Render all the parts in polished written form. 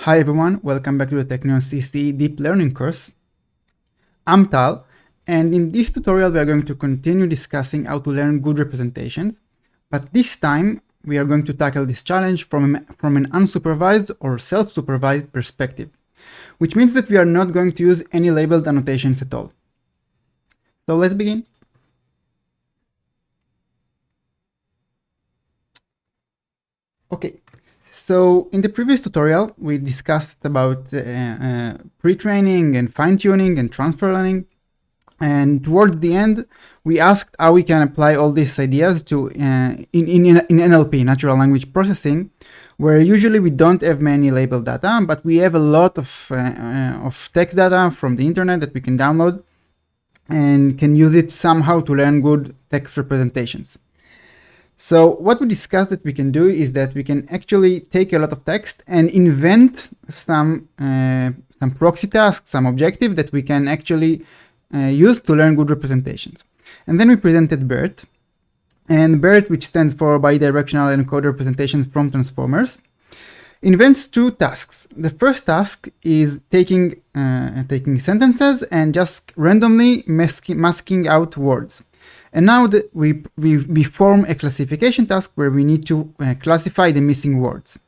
Hi everyone, welcome back to the Technion CC Deep Learning course. I'm Tal, and in this tutorial we are going to continue discussing how to learn good representations, but this time we are going to tackle this challenge from an unsupervised or self-supervised perspective, which means that we are not going to use any labeled annotations at all. So let's begin. Okay. So in the previous tutorial, we discussed about pre-training and fine-tuning and transfer learning. And towards the end, we asked how we can apply all these ideas to in NLP, natural language processing, where usually we don't have many labeled data, but we have a lot of text data from the internet that we can download and can use it somehow to learn good text representations. So what we discussed that we can do is that we can actually take a lot of text and invent some proxy tasks, some objective that we can actually use to learn good representations. And then we presented BERT, and BERT, which stands for bidirectional encoder representations from transformers, invents two tasks. The first task is taking sentences and just randomly masking out words. And now we form a classification task where we need to classify the missing words.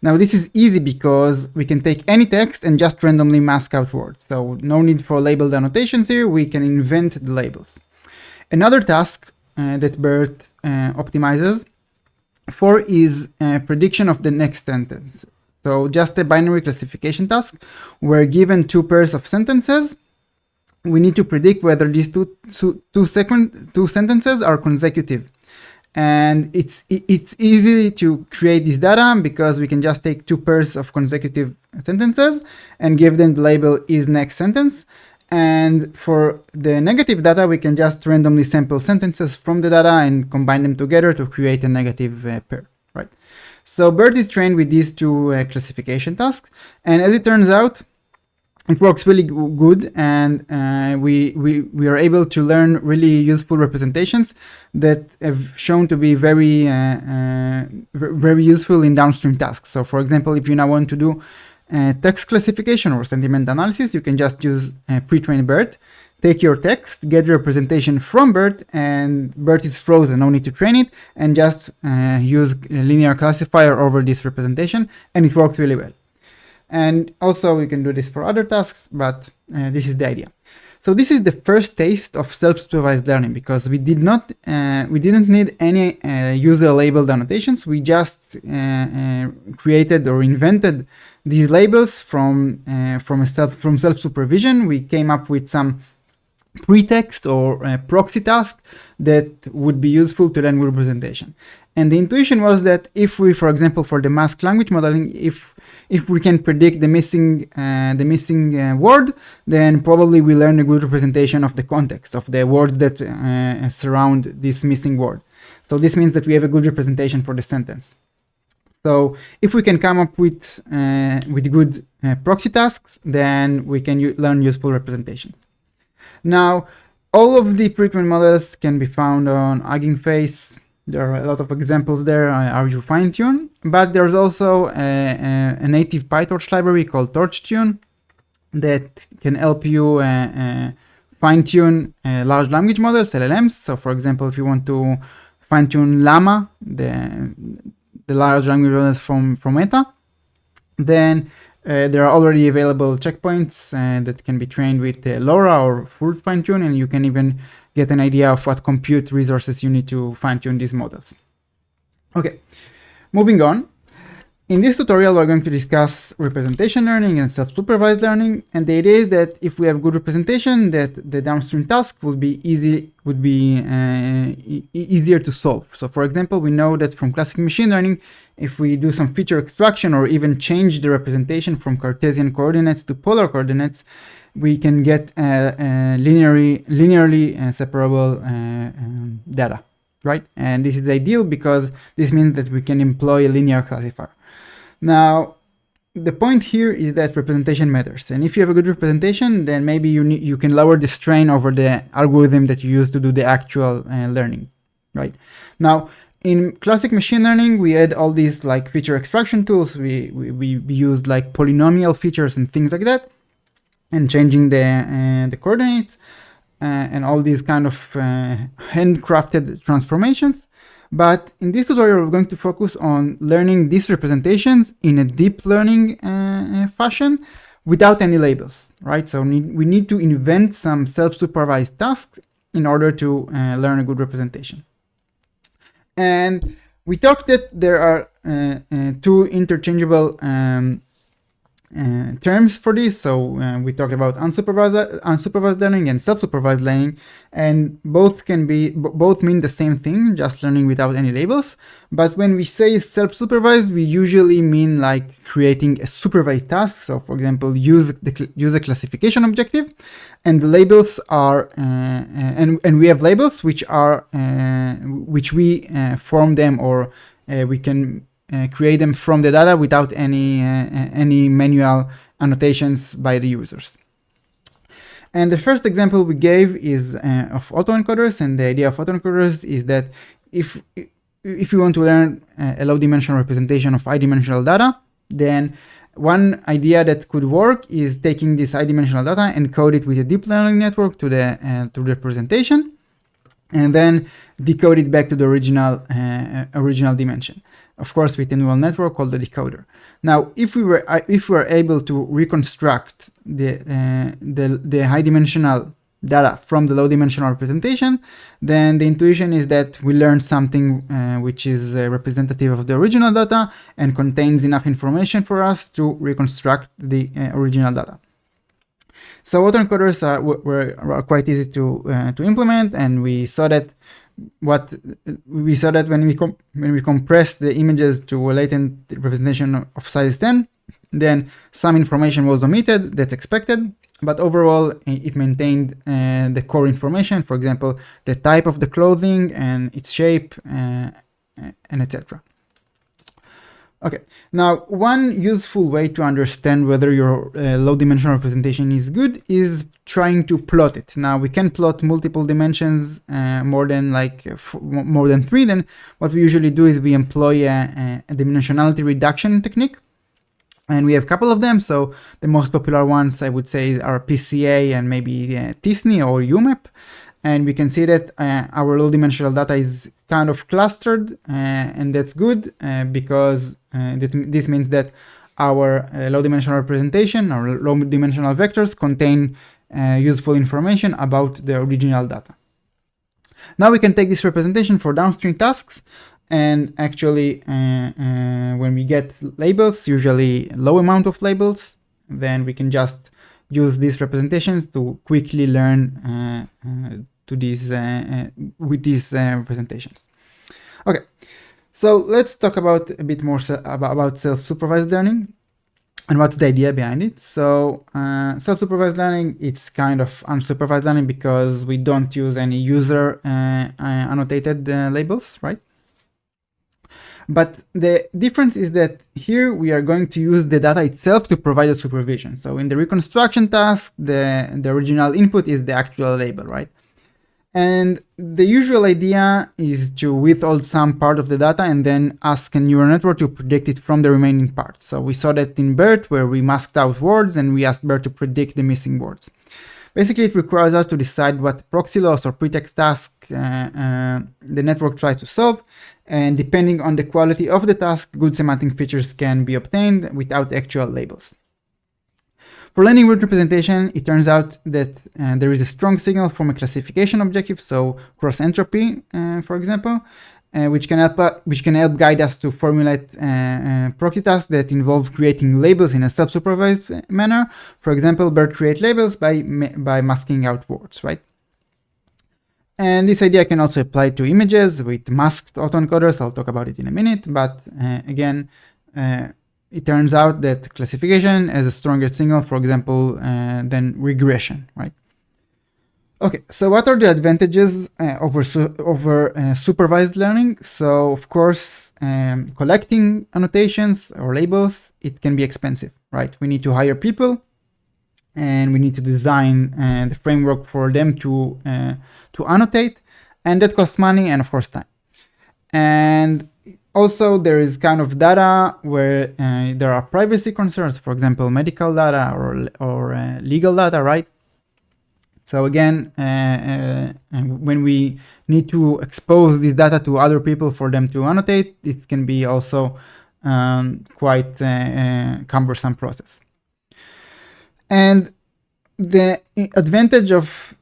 Now this is easy because we can take any text and just randomly mask out words. So no need for labeled annotations here, we can invent the labels. Another task that BERT optimizes for is prediction of the next sentence. So just a binary classification task where given two pairs of sentences, we need to predict whether these two sentences are consecutive. And it's easy to create this data because we can just take two pairs of consecutive sentences and give them the label is next sentence. And for the negative data, we can just randomly sample sentences from the data and combine them together to create a negative pair, right? So BERT is trained with these two classification tasks. And as it turns out, it works really good, and we are able to learn really useful representations that have shown to be very useful in downstream tasks. So for example, if you now want to do text classification or sentiment analysis, you can just use pre-trained BERT, take your text, get the representation from BERT, and BERT is frozen, no need to train it, and just use a linear classifier over this representation, and it works really well. And also we can do this for other tasks, but this is the idea. So this is the first taste of self-supervised learning because we didn't need any user labeled annotations. We just created or invented these labels from self-supervision. We came up with some pretext or proxy task that would be useful to learn good representation. And the intuition was that if we, for example, for the masked language modeling, if we can predict the missing word, then probably we learn a good representation of the context of the words that surround this missing word. So this means that we have a good representation for the sentence. So if we can come up with good proxy tasks, then we can learn useful representations. Now, all of the pre-trained models can be found on Hugging Face. There are a lot of examples there how you fine-tune, but there's also a native PyTorch library called TorchTune that can help you fine-tune large language models, LLMs. So for example, if you want to fine-tune Llama, the large language models from Meta, then there are already available checkpoints that can be trained with LoRa or full fine-tune, and you can even get an idea of what compute resources you need to fine-tune these models. Okay, moving on. In this tutorial, we're going to discuss representation learning and self-supervised learning. And the idea is that if we have good representation, that the downstream task would be easier to solve. So for example, we know that from classic machine learning, if we do some feature extraction or even change the representation from Cartesian coordinates to polar coordinates, we can get linearly separable data, right? And this is ideal because this means that we can employ a linear classifier. Now, the point here is that representation matters. And if you have a good representation, then maybe you can lower the strain over the algorithm that you use to do the actual learning, right? Now, in classic machine learning, we had all these like feature extraction tools. We used like polynomial features and things like that, and changing the coordinates and all these kind of handcrafted transformations. But in this tutorial, we're going to focus on learning these representations in a deep learning fashion without any labels, right? So we need to invent some self-supervised tasks in order to learn a good representation. And we talked that there are two interchangeable terms for this. So we talked about unsupervised learning and self-supervised learning, and both mean the same thing, just learning without any labels. But when we say self-supervised, we usually mean like creating a supervised task. So for example, use a classification objective, and the labels are and we have labels which are which we form them, or we can create them from the data without any manual annotations by the users. And the first example we gave is of autoencoders, and the idea of autoencoders is that if you want to learn a low-dimensional representation of high-dimensional data, then one idea that could work is taking this high-dimensional data and code it with a deep learning network to the representation, and then decode it back to the original dimension. Of course, with a neural network called the decoder. Now, if we were able to reconstruct the high-dimensional data from the low-dimensional representation, then the intuition is that we learned something which is representative of the original data and contains enough information for us to reconstruct the original data. So autoencoders were quite easy to implement, and we saw that when we compress the images to a latent representation of size 10, then some information was omitted. That's expected, but overall it maintained the core information, for example, the type of the clothing and its shape, and etc. Okay, now one useful way to understand whether your low-dimensional representation is good is trying to plot it. Now we can plot multiple dimensions, more than 3. Then what we usually do is we employ a dimensionality reduction technique, and we have a couple of them. So the most popular ones I would say are PCA and maybe TSNE or UMAP. And we can see that our low-dimensional data is kind of clustered, and that's good because this means that our low-dimensional representation, our low-dimensional vectors, contain useful information about the original data. Now we can take this representation for downstream tasks, and actually when we get labels, usually low amount of labels, then we can just use these representations to quickly learn with these representations. Okay, so let's talk about a bit more about self-supervised learning and what's the idea behind it. So self-supervised learning, it's kind of unsupervised learning because we don't use any user annotated labels, right? But the difference is that here we are going to use the data itself to provide a supervision. So in the reconstruction task, the original input is the actual label, right? And the usual idea is to withhold some part of the data and then ask a neural network to predict it from the remaining parts. So we saw that in BERT, where we masked out words and we asked BERT to predict the missing words. Basically, it requires us to decide what proxy loss or pretext task the network tries to solve. And depending on the quality of the task, good semantic features can be obtained without actual labels. For learning word representation, it turns out that there is a strong signal from a classification objective, so cross entropy, for example, which can help guide us to formulate proxy tasks that involve creating labels in a self-supervised manner. For example, BERT create labels by masking out words, right? And this idea can also apply to images with masked autoencoders. I'll talk about it in a minute, but again, it turns out that classification has a stronger signal, for example, than regression, right? Okay, so what are the advantages over supervised learning? So, of course, collecting annotations or labels, it can be expensive, right? We need to hire people, and we need to design the framework for them to annotate, and that costs money and, of course, time. And also there is kind of data where there are privacy concerns, for example, medical data or legal data, right? So again, when we need to expose this data to other people for them to annotate, it can be also quite a cumbersome process. And the advantage of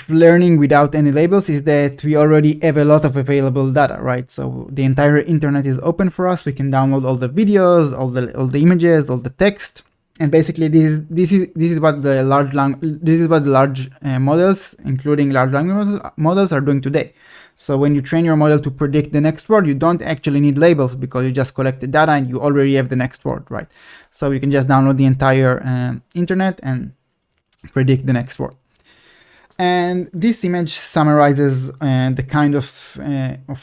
learning without any labels is that we already have a lot of available data, right? So the entire internet is open for us. We can download all the videos, all the images, all the text, and basically this is what the large models, including large language models, are doing today. So when you train your model to predict the next word, you don't actually need labels because you just collect the data and you already have the next word, right? So you can just download the entire internet and predict the next word. And this image summarizes the kind of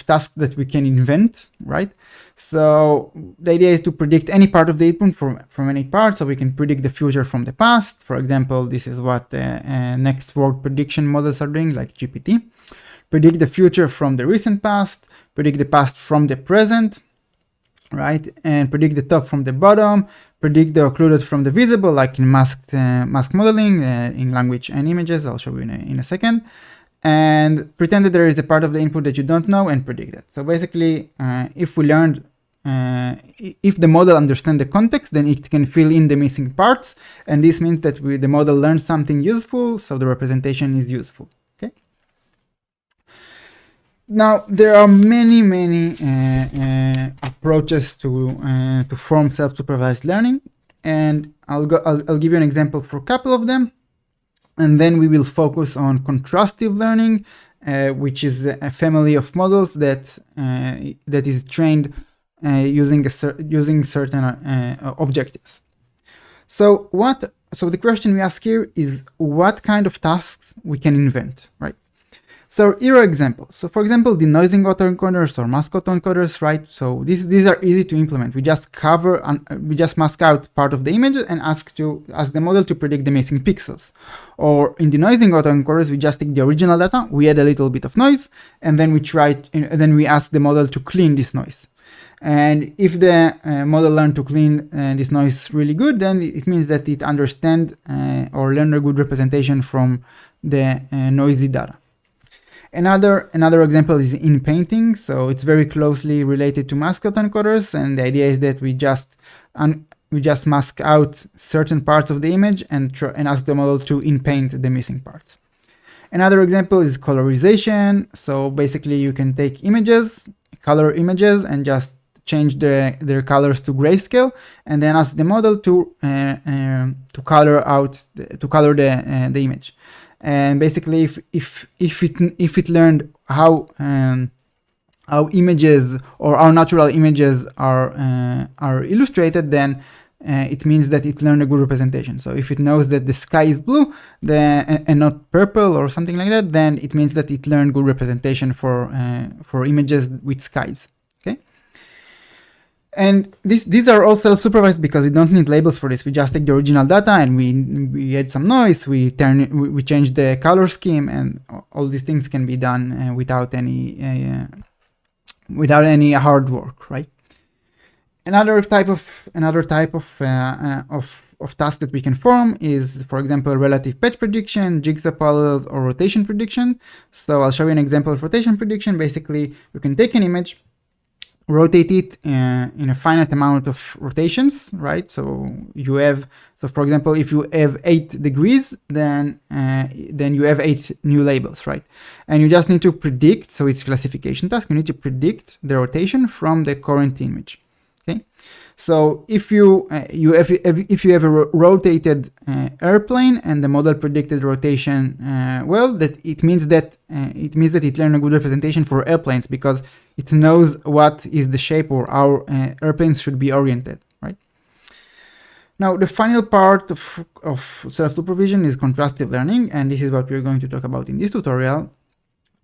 tasks that we can invent, right? So the idea is to predict any part of the input from any part, so we can predict the future from the past. For example, this is what next word prediction models are doing, like GPT. Predict the future from the recent past, predict the past from the present, right? And predict the top from the bottom, predict the occluded from the visible, like in mask modeling in language and images. I'll show you in a second. And pretend that there is a part of the input that you don't know and predict it. So basically, if we learned, if the model understands the context, then it can fill in the missing parts. And this means that the model learns something useful, so the representation is useful. Okay. Now, there are many approaches to form self-supervised learning, and I'll give you an example for a couple of them, and then we will focus on contrastive learning, which is a family of models that is trained using certain objectives. So the question we ask here is what kind of tasks we can invent, right? So here are examples. So for example, denoising autoencoders or mask autoencoders, right? So these are easy to implement. We just we just mask out part of the image and ask the model to predict the missing pixels. Or in denoising autoencoders, we just take the original data, we add a little bit of noise, and then we ask the model to clean this noise. And if the model learned to clean this noise really good, then it means that it understands or learned a good representation from the noisy data. Another example is in painting. So it's very closely related to mask autoencoders, and the idea is that we just mask out certain parts of the image and ask the model to in-paint the missing parts. Another example is colorization. So basically you can take color images, and just change their colors to grayscale, and then ask the model to color the image. And basically, if it learned how images or how natural images are illustrated, then it means that it learned a good representation. So if it knows that the sky is blue and not purple or something like that, then it means that it learned good representation for images with skies. Okay. And these are all self-supervised because we don't need labels for this. We just take the original data and we add some noise, we change the color scheme, and all these things can be done without any hard work, right? Another type of task that we can form is, for example, relative patch prediction, jigsaw puzzles, or rotation prediction. So I'll show you an example of rotation prediction. Basically, you can take an image, rotate it in a finite amount of rotations, right? So for example, if you have 8 degrees, then you have 8 new labels, right? And you just need to predict. So it's classification task. You need to predict the rotation from the current image. Okay. So if you have a rotated airplane and the model predicted rotation well, that it means that it learned a good representation for airplanes because it knows what is the shape or how airplanes should be oriented, right? Now, the final part of self-supervision is contrastive learning, and this is what we're going to talk about in this tutorial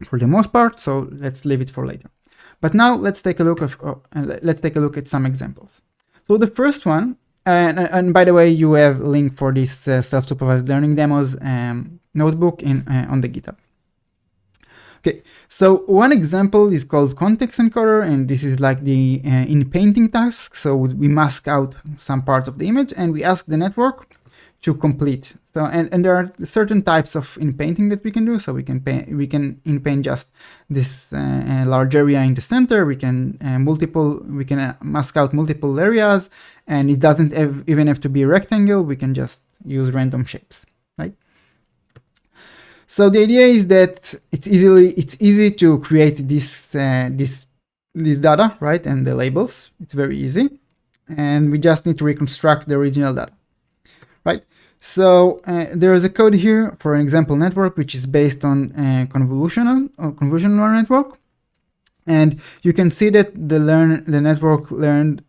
for the most part. So let's leave it for later. But now let's take a look at some examples. So the first one, and by the way, you have a link for this self-supervised learning demos notebook on the GitHub. Okay, so one example is called context encoder, and this is like the in-painting task. So we mask out some parts of the image and we ask the network to complete. So and there are certain types of in-painting that we can do. So we can in-paint just this large area in the center. We can mask out multiple areas, and it doesn't even have to be a rectangle. We can just use random shapes, right? So the idea is that it's easy to create this data, right, and the labels. It's very easy, and we just need to reconstruct the original data, right? So there is a code here for an example network which is based on convolutional neural network, and you can see that the network learned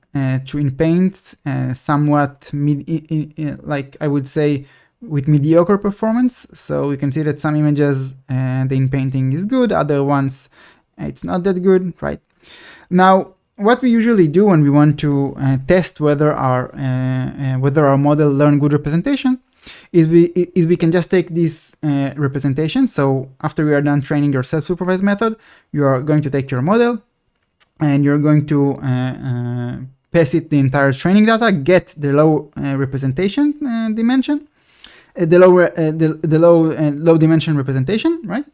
to in-paint somewhat like I would say with mediocre performance. So you can see that some images the in-painting is good, other ones it's not that good, right? Now what we usually do when we want to test whether our model learn good representation is we can just take this representation. So after we are done training your self-supervised method, you are going to take your model and you're going to pass it the entire training data, get the low representation dimension, the low dimension representation, right?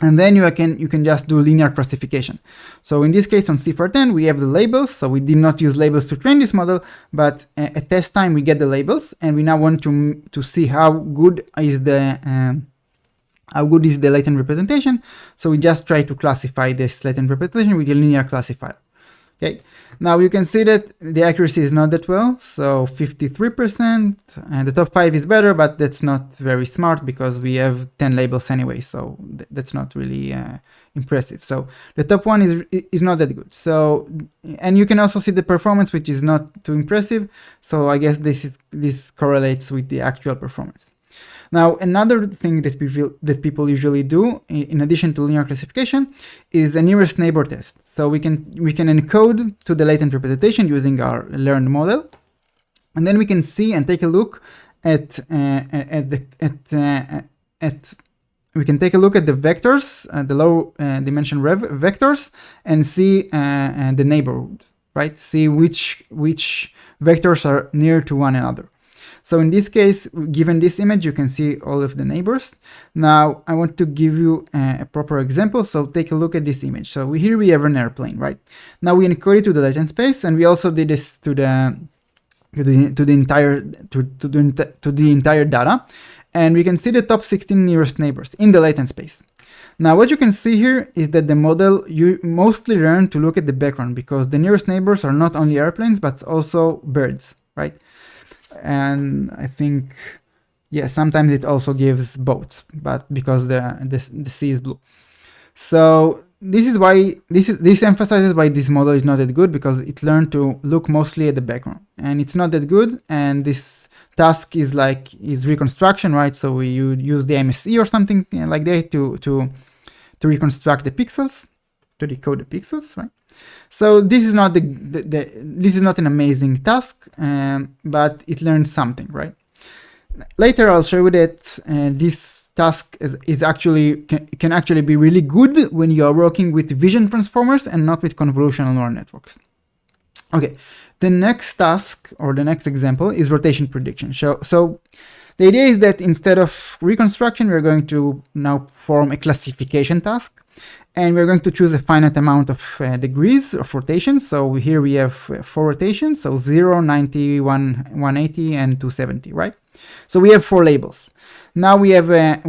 And then you can just do linear classification. So in this case on CIFAR10 we have the labels. So we did not use labels to train this model, but at test time we get the labels, and we now want to see how good is the latent representation. So we just try to classify this latent representation with a linear classifier. Okay, now you can see that the accuracy is not that well, so 53%, and the top 5 is better, but that's not very smart because we have 10 labels anyway, so that's not really impressive. So the top one is not that good. So, and you can also see the performance, which is not too impressive, so I guess this correlates with the actual performance. Now, another thing that people usually do, in addition to linear classification, is a nearest neighbor test. So we can encode to the latent representation using our learned model, and then we can see and take a look at we can take a look at the vectors, the low dimension vectors, and see the neighborhood, right? See which vectors are near to one another. So in this case, given this image, you can see all of the neighbors. Now I want to give you a proper example. So take a look at this image. So here we have an airplane, right? Now we encode it to the latent space, and we also did this to the entire data, and we can see the top 16 nearest neighbors in the latent space. Now what you can see here is that the model mostly learned to look at the background, because the nearest neighbors are not only airplanes but also birds, right? And I think, yeah, sometimes it also gives boats, but because the sea is blue. So this is why this emphasizes why this model is not that good, because it learned to look mostly at the background, and it's not that good. And this task is reconstruction, right? So we use the MSE or something like that to reconstruct the pixels, to decode the pixels, right? So this is not this is not an amazing task, but it learns something, right? Later I'll show you that this task can actually be really good when you are working with vision transformers and not with convolutional neural networks. Okay, the next task, or the next example, is rotation prediction. So the idea is that instead of reconstruction, we're going to now form a classification task. And we're going to choose a finite amount of degrees of rotation. So here we have 4 rotations, so 0, 90, 180, and 270, right? So we have 4 labels. Now we have a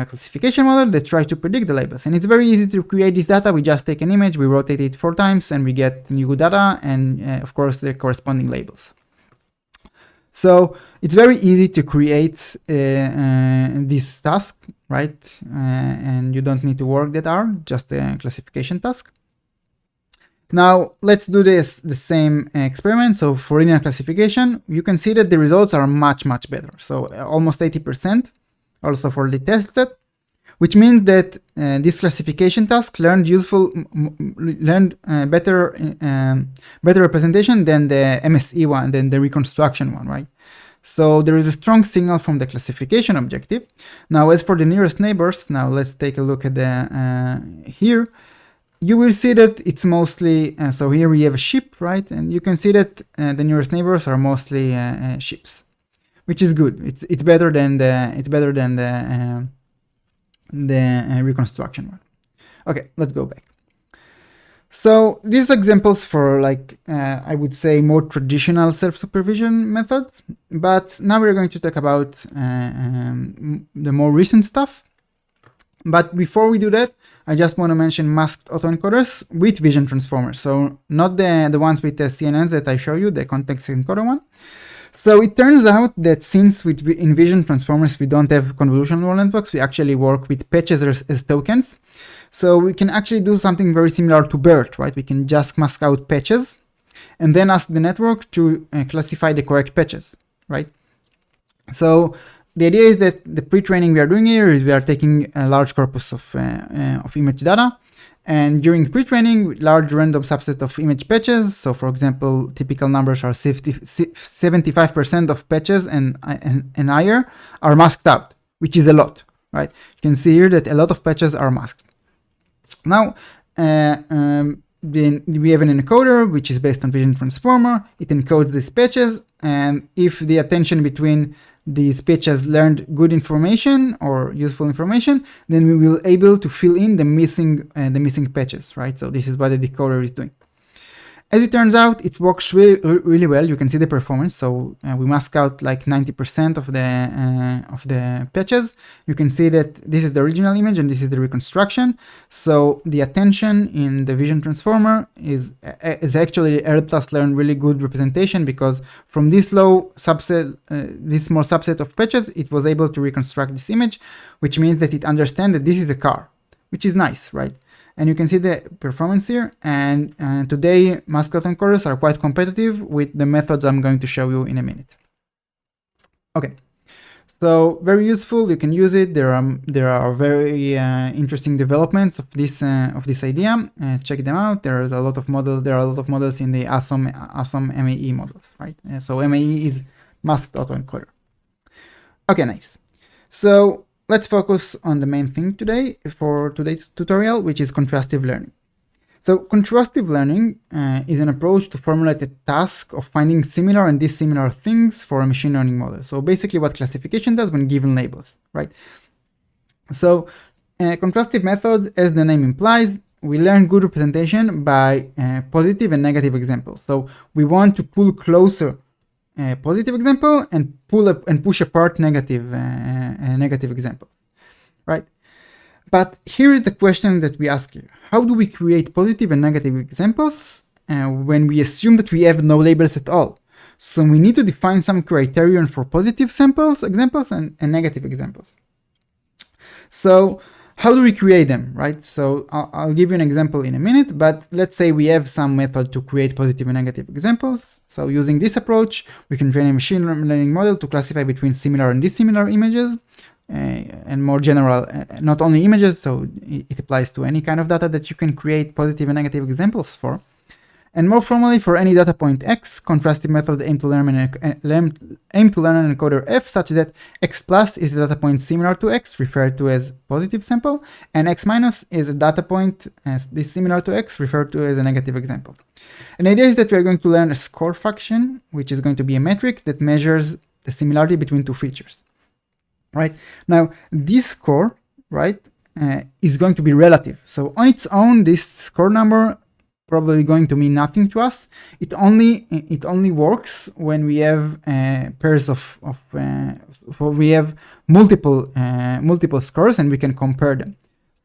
classification model that tries to predict the labels, and it's very easy to create this data. We just take an image, we rotate it 4 times, and we get new data, and of course the corresponding labels. So it's very easy to create this task, right? And you don't need to work that hard, just a classification task. Now let's do the same experiment. So for linear classification, you can see that the results are much better. So almost 80% also for the test set, which means that this classification task learned better representation than the MSE one, than the reconstruction one, right? So there is a strong signal from the classification objective. Now, as for the nearest neighbors, now let's take a look at the here. You will see that it's mostly, so here we have a sheep, right? And you can see that the nearest neighbors are mostly sheep, which is good. It's better than the reconstruction one. Okay, let's go back. So these examples for I would say more traditional self-supervision methods, but now we're going to talk about the more recent stuff. But before we do that, I just want to mention masked autoencoders with vision transformers. So not the ones with the CNNs that I show you, the context encoder one. So it turns out that since in vision transformers we don't have convolutional neural networks, we actually work with patches as tokens. So we can actually do something very similar to BERT, right? We can just mask out patches and then ask the network to classify the correct patches, right? So the idea is that the pre-training we are doing here is we are taking a large corpus of image data, and during pre-training, large random subset of image patches. So for example, typical numbers are 75% of patches and higher are masked out, which is a lot, right? You can see here that a lot of patches are masked. Now, then we have an encoder, which is based on vision transformer. It encodes these patches, and if the attention between these patches learned good information or useful information, then we will able to fill in the missing patches, right? So this is what the decoder is doing. As it turns out, it works really well. You can see the performance. So we mask out like 90% of the patches. You can see that this is the original image and this is the reconstruction. So the attention in the vision transformer is actually helped us learn really good representation, because from this low subset, this small subset of patches, it was able to reconstruct this image, which means that it understands that this is a car, which is nice, right? And you can see the performance here. And today, masked autoencoders are quite competitive with the methods I'm going to show you in a minute. Okay, so very useful. You can use it. There are very interesting developments of this idea. Check them out. There are a lot of models in the awesome MAE models, right? So MAE is masked autoencoder. Okay, nice. So let's focus on the main thing today for today's tutorial, which is contrastive learning. So contrastive learning is an approach to formulate a task of finding similar and dissimilar things for a machine learning model. So basically what classification does when given labels, right? So contrastive methods, as the name implies, we learn good representation by positive and negative examples. So we want to pull closer positive example and push apart negative example, right? But here is the question that we ask here: how do we create positive and negative examples when we assume that we have no labels at all? So we need to define some criterion for positive examples and negative examples. So how do we create them, right? So I'll give you an example in a minute, but let's say we have some method to create positive and negative examples. So using this approach, we can train a machine learning model to classify between similar and dissimilar images, and more general, not only images, so it applies to any kind of data that you can create positive and negative examples for. And more formally, for any data point x, contrastive method aim to learn an encoder f such that x plus is a data point similar to x, referred to as positive sample, and x minus is a data point dissimilar to x, referred to as a negative example. And the idea is that we're going to learn a score function, which is going to be a metric that measures the similarity between two features, right? Now, this score, right, is going to be relative. So on its own, this score number probably going to mean nothing to us. It only works when we have pairs of we have multiple scores and we can compare them.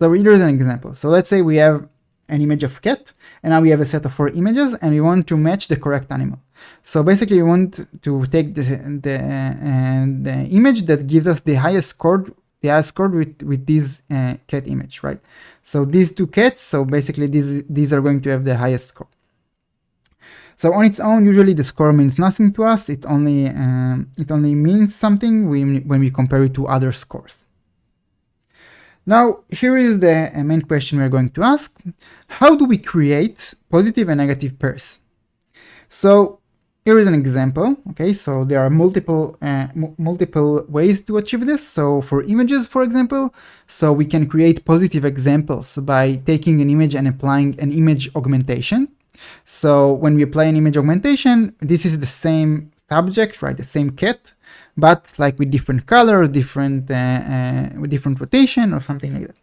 So here's an example. So let's say we have an image of cat, and now we have a set of 4 images, and we want to match the correct animal. So basically, we want to take the image that gives us the highest score with this cat image, right? So these two cats, so basically these are going to have the highest score. So on its own, usually the score means nothing to us. It only means something when we compare it to other scores. Now, here is the main question we're going to ask. How do we create positive and negative pairs? So here is an example. Okay, so there are multiple ways to achieve this. So for images, for example, so we can create positive examples by taking an image and applying an image augmentation. So when we apply an image augmentation, this is the same subject, right? The same cat, but like with different colors, with different rotation or something like that.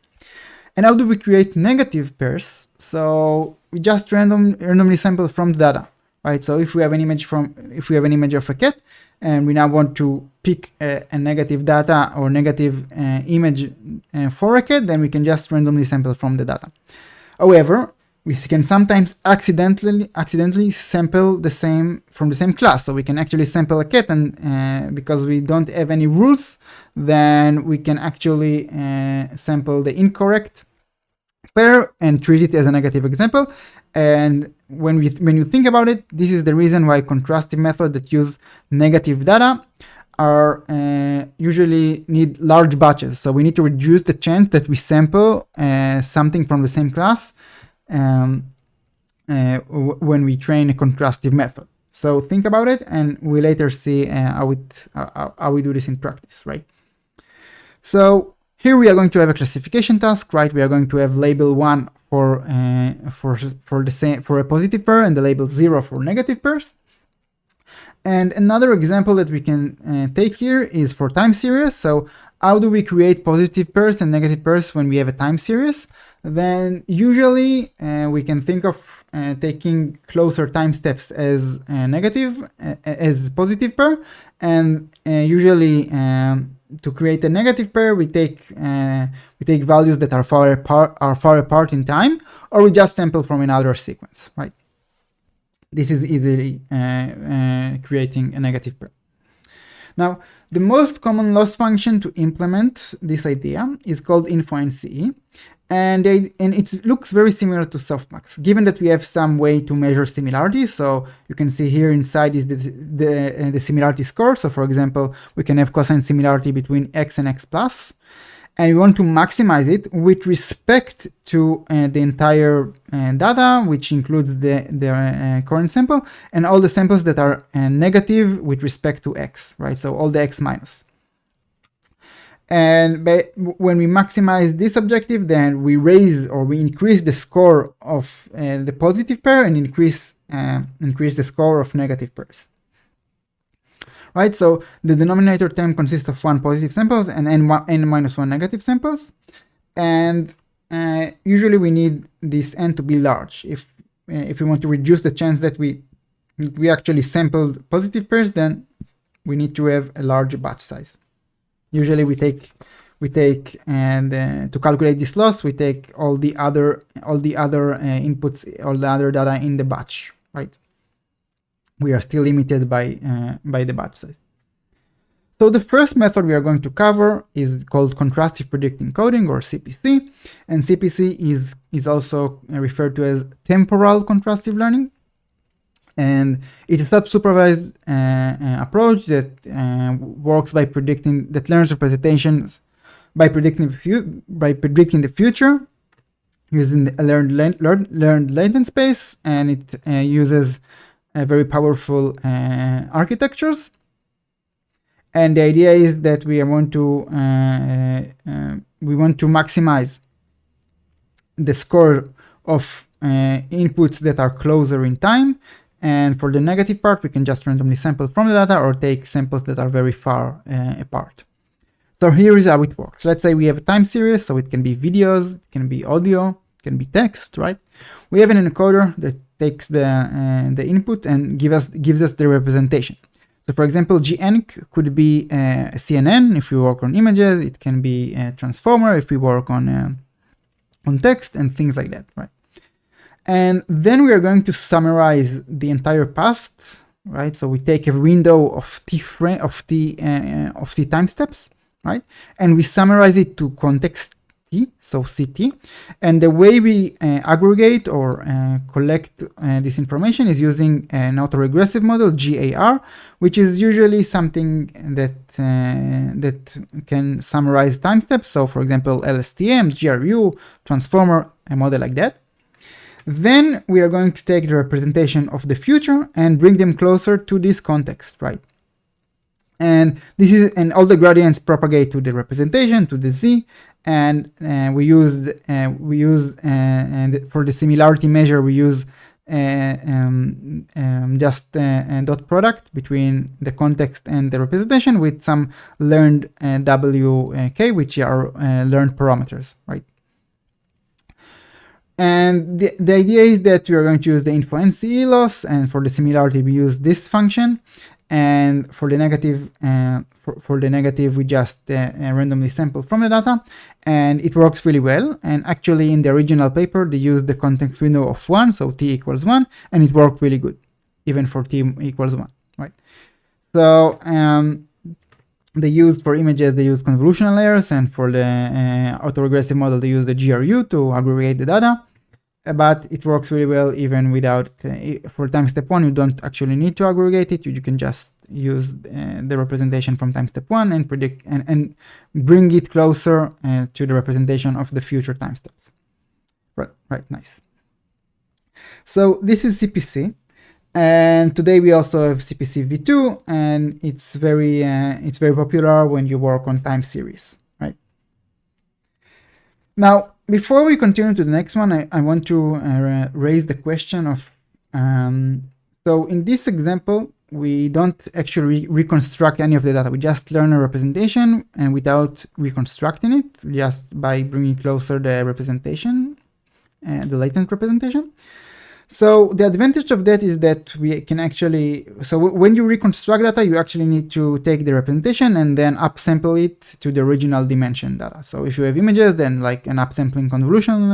And how do we create negative pairs? So we just randomly sample from the data, right? So if we have an image of a cat, and we now want to pick a negative data or negative image for a cat, then we can just randomly sample from the data. However, we can sometimes accidentally sample from the same class. So we can actually sample a cat, and because we don't have any rules, then we can actually sample the incorrect pair and treat it as a negative example. And when you think about it, this is the reason why contrastive methods that use negative data are usually need large batches. So we need to reduce the chance that we sample something from the same class when we train a contrastive method. So think about it, and we later see how we do this in practice, right? So here we are going to have a classification task, right? We are going to have label 1 for a positive pair and the label 0 for negative pairs. And another example that we can take here is for time series. So how do we create positive pairs and negative pairs when we have a time series? Then usually we can think of taking closer time steps as as positive pair, and usually to create a negative pair, we take values that are far apart in time, or we just sample from another sequence, right? This is easily creating a negative pair. Now, the most common loss function to implement this idea is called info-NCE, and it looks very similar to softmax, given that we have some way to measure similarity. So you can see here inside is the similarity score. So for example, we can have cosine similarity between x and x plus, and we want to maximize it with respect to the entire data, which includes the current sample and all the samples that are negative with respect to x, right? So all the x minus. And when we maximize this objective, then we raise or we increase the score of the positive pair and increase the score of negative pairs. Right, so the denominator term consists of 1 positive samples and n minus 1 negative samples, and usually we need this n to be large. If we want to reduce the chance that we actually sampled positive pairs, then we need to have a larger batch size. Usually we take and to calculate this loss, we take all the other inputs, all the other data in the batch, right? We are still limited by the batch size. So the first method we are going to cover is called contrastive predictive encoding, or CPC, and CPC is also referred to as temporal contrastive learning, and it's a self-supervised approach that works by learns representations by predicting the future using the learned latent space, and it uses very powerful architectures. And the idea is that we want to maximize the score of inputs that are closer in time, and for the negative part we can just randomly sample from the data or take samples that are very far apart. So here is how it works. Let's say we have a time series, so it can be videos, it can be audio, it can be text, right? We have an encoder that takes the input and gives us the representation. So for example, GENC could be a CNN if we work on images. It can be a transformer if we work on text and things like that, right? And then we are going to summarize the entire past, right? So we take a window of t time steps, right? And we summarize it to context T, so CT. And the way we aggregate or collect this information is using an autoregressive model, GAR, which is usually something that can summarize time steps. So for example, LSTM, GRU, transformer, a model like that. Then we are going to take the representation of the future and bring them closer to this context, right? And all the gradients propagate to the representation, to the z, and we use for the similarity measure we use just dot product between the context and the representation with some learned wk, which are learned parameters, right? And the idea is that we are going to use the info NCE loss, and for the similarity we use this function, and for the negative we just randomly sample from the data, and it works really well. And actually in the original paper they used the context window of 1, so t equals 1, and it worked really good even for t equals 1, right? So they used for images, they use convolutional layers, and for the autoregressive model they use the GRU to aggregate the data. But it works really well even without, for time step 1 you don't actually need to aggregate it, you can just use the representation from time step 1 and predict and bring it closer to the representation of the future time steps. Right, nice. So this is CPC, and today we also have CPC v2, and it's very popular when you work on time series, right? Now, before we continue to the next one, I want to raise the question of, so in this example, we don't actually reconstruct any of the data. We just learn a representation and without reconstructing it, just by bringing closer the representation, the latent representation. So the advantage of that is that we can actually, so when you reconstruct data, you actually need to take the representation and then upsample it to the original dimension data. So if you have images, then like an upsampling convolution,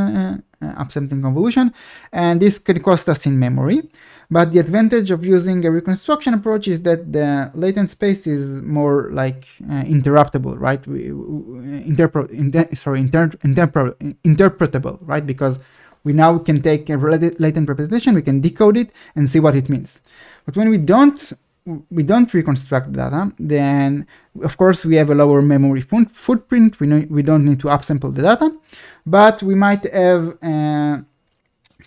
and this can cost us in memory. But the advantage of using a reconstruction approach is that the latent space is more like interruptible, right? Interpretable, right? Because we now can take a latent representation, we can decode it and see what it means. But when we don't reconstruct data, then of course we have a lower memory footprint. We don't need to upsample the data, but we might have a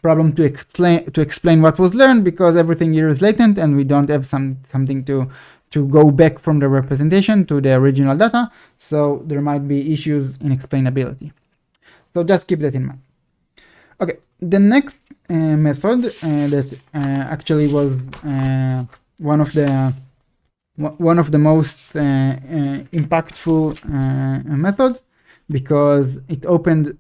problem to explain what was learned because everything here is latent and we don't have something to go back from the representation to the original data. So there might be issues in explainability. So just keep that in mind. Okay, the next method that actually was one of the most impactful methods, because it opened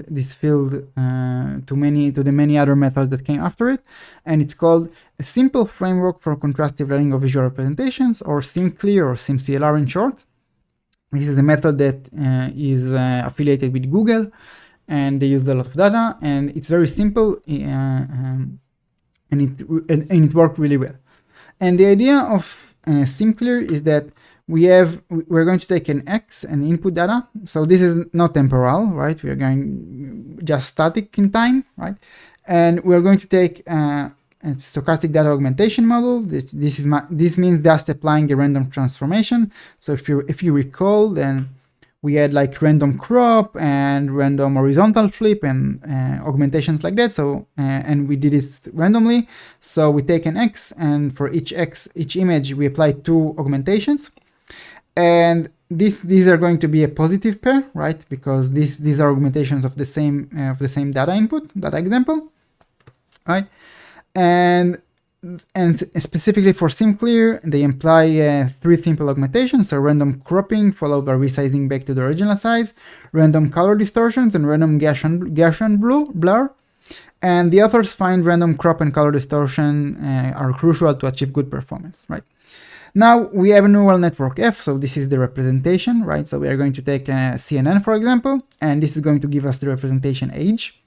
this field to the many other methods that came after it, and it's called a simple framework for contrastive learning of visual representations, or SimCLR, or SimCLR in short. This is a method that is affiliated with Google, and they use a lot of data, and it's very simple, and it worked really well. And the idea of SimCLR is that we're going to take an X, an input data. So this is not temporal, right? We are going just static in time, right? And we're going to take a stochastic data augmentation model. This means just applying a random transformation. So if you recall, then we had like random crop and random horizontal flip and augmentations like that. So and we did this randomly. So we take an X, and for each image we apply 2 augmentations, and these are going to be a positive pair, right? Because these are augmentations of the same data input, data example, right? And specifically for SimCLR, they imply 3 simple augmentations, so random cropping followed by resizing back to the original size, random color distortions, and random Gaussian blur. And the authors find random crop and color distortion are crucial to achieve good performance, right? Now we have a neural network F, so this is the representation, right? So we are going to take a CNN, for example, and this is going to give us the representation age.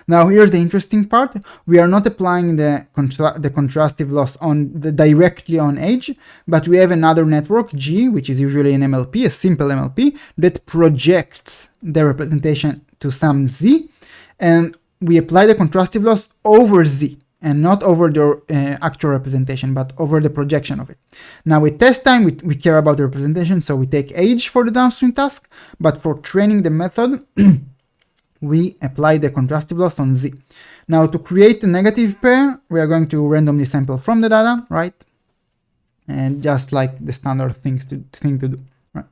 Now here's the interesting part. We are not applying the contrastive loss directly on age, but we have another network, G, which is usually an MLP, a simple MLP, that projects the representation to some Z, and we apply the contrastive loss over Z, and not over the actual representation, but over the projection of it. Now with test time, we care about the representation, so we take age for the downstream task, but for training the method, we apply the contrastive loss on Z. Now, to create a negative pair, we are going to randomly sample from the data, right? And just like the standard thing to do, right?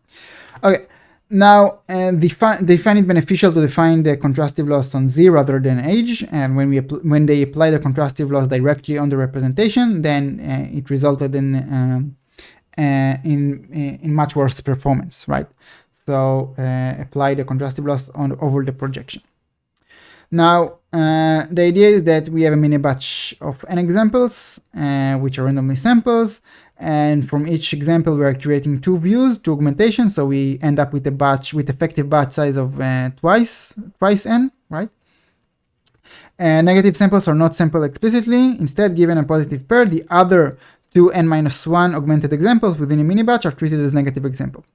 Okay. Now, they find it beneficial to define the contrastive loss on Z rather than age, and when they apply the contrastive loss directly on the representation, then it resulted in much worse performance, right? So apply the contrastive loss over the projection. Now, the idea is that we have a mini batch of n examples, which are randomly samples. And from each example, we are creating 2 views, 2 augmentations. So we end up with a batch with effective batch size of twice n, right? Negative samples are not sampled explicitly. Instead, given a positive pair, the other 2 n-1 augmented examples within a mini batch are treated as negative example.